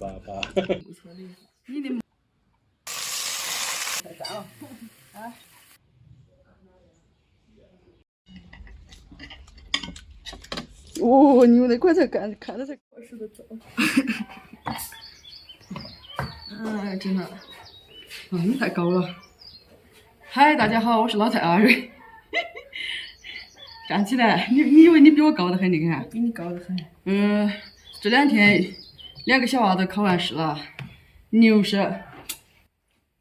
爸爸，你的太干了，啊！哦，你们那块才干，看着才我似的早。哎，真的，你太高了。嗨，大家好，我是老蔡阿瑞。站起来，你以为你比我高得很？你看，比你高得很。这2天2个小娃子考完试了，牛是。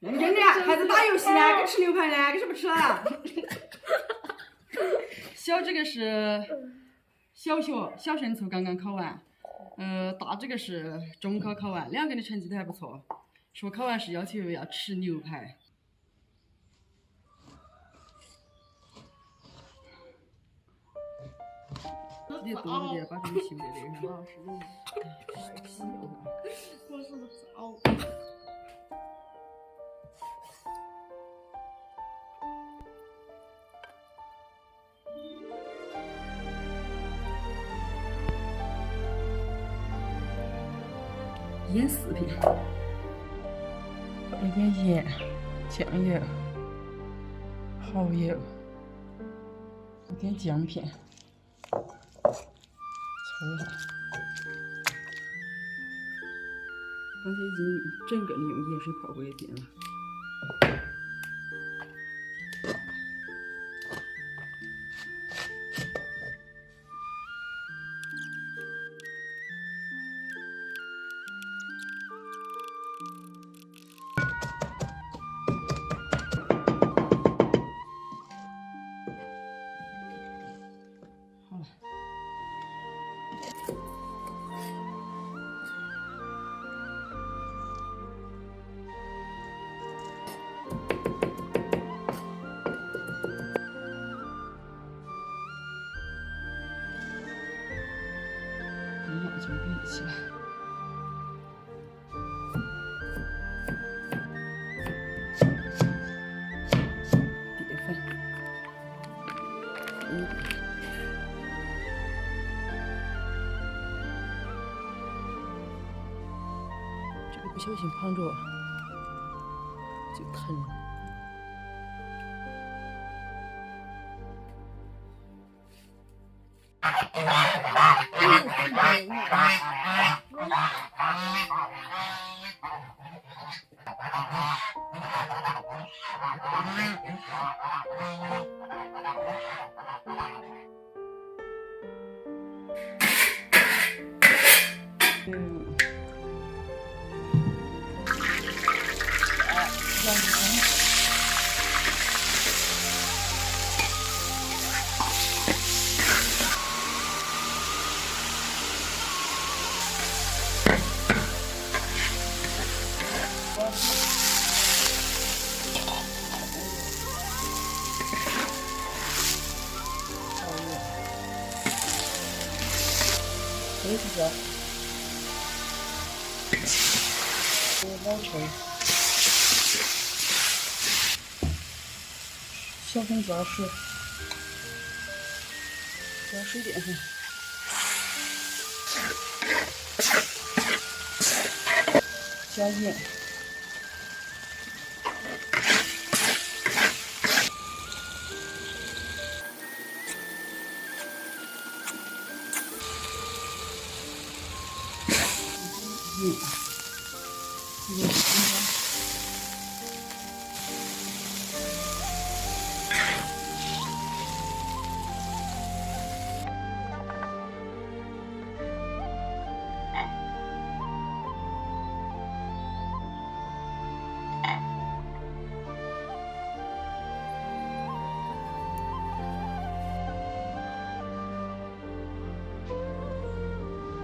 跟着还在打游戏呢，跟吃牛排呢，跟什么吃啊？小这个是小学小升初刚刚考完，大这个是中考考完，2个的成绩都还不错。说考完试要求要吃牛排。你多了点，把这个修在这个上。是的。我是早。腌4片，放一点盐、酱油、蚝油，一点姜片，炒一下。刚才已经整个的用盐水泡过一遍了。好了。准备起来。淀粉，这个不小心碰着就疼。这是叫老抽，小粉加水，加水淀粉，加盐。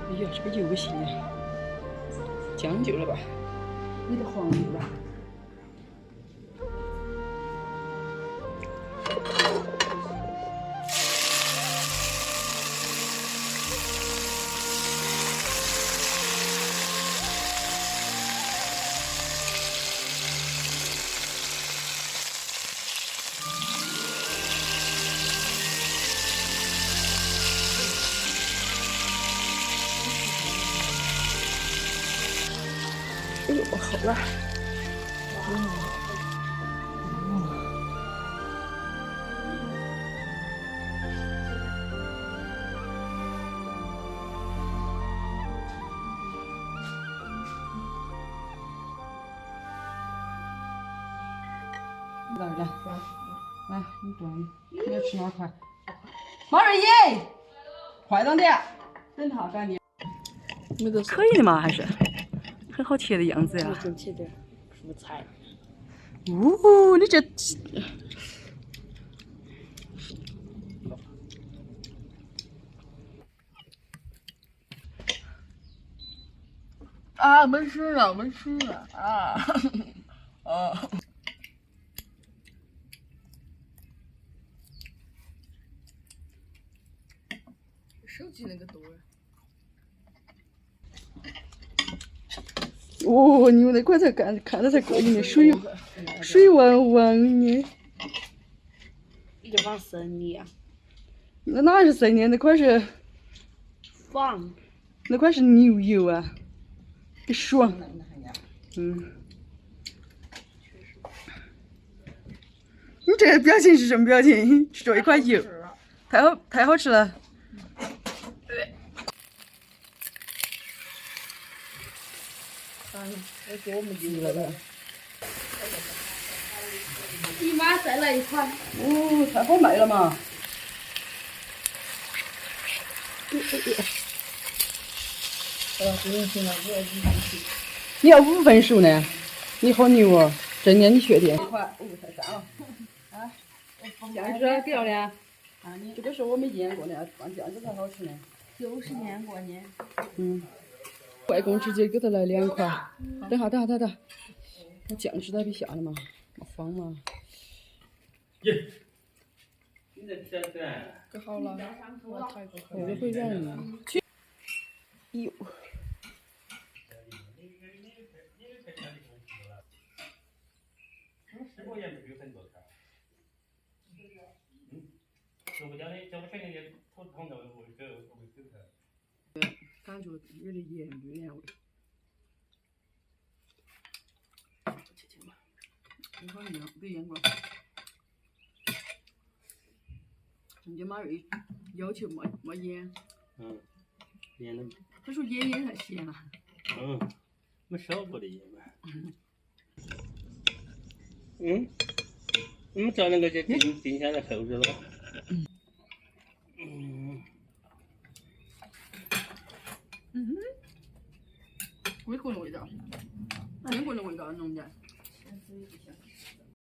哎呀，这个油性啊，将就了吧？有点黄油吧？哎呦，好了。来，你端，你要吃哪块？马瑞英，快点点，等他赶紧。可以的嘛，还是很好吃的样子呀。整起点蔬菜。哦，你这。啊，没事了，没事了啊！啊。手机那个多。哦，你们那块才看着才过瘾呢，水汪汪的。一碗生的呀？那哪是生的？那块是放。那块是牛油啊，爽。嗯。你这个表情是什么表情？吃着一块油，太好吃了。我给我们丢了的。姨妈再来一款。哦，太好卖了嘛。你要5分熟呢？你好牛哦！真的，你确定？太膻了。啊，酱汁给了的。啊，你这个是我没腌过的，放酱汁才好吃呢。就是腌过呢。嗯。外公直接给他来2块。等下，那酱汁它别下了嘛，没放嘛。可好了。我这会软了。哟。感觉有点盐，有点味。你好像没腌过。人家马瑞要求没盐。嗯，盐的。他说盐太咸了。嗯，没烧过的盐嘛。嗯，你们找那个就定下来扣着了。微锅的味道，英国的味道浓点。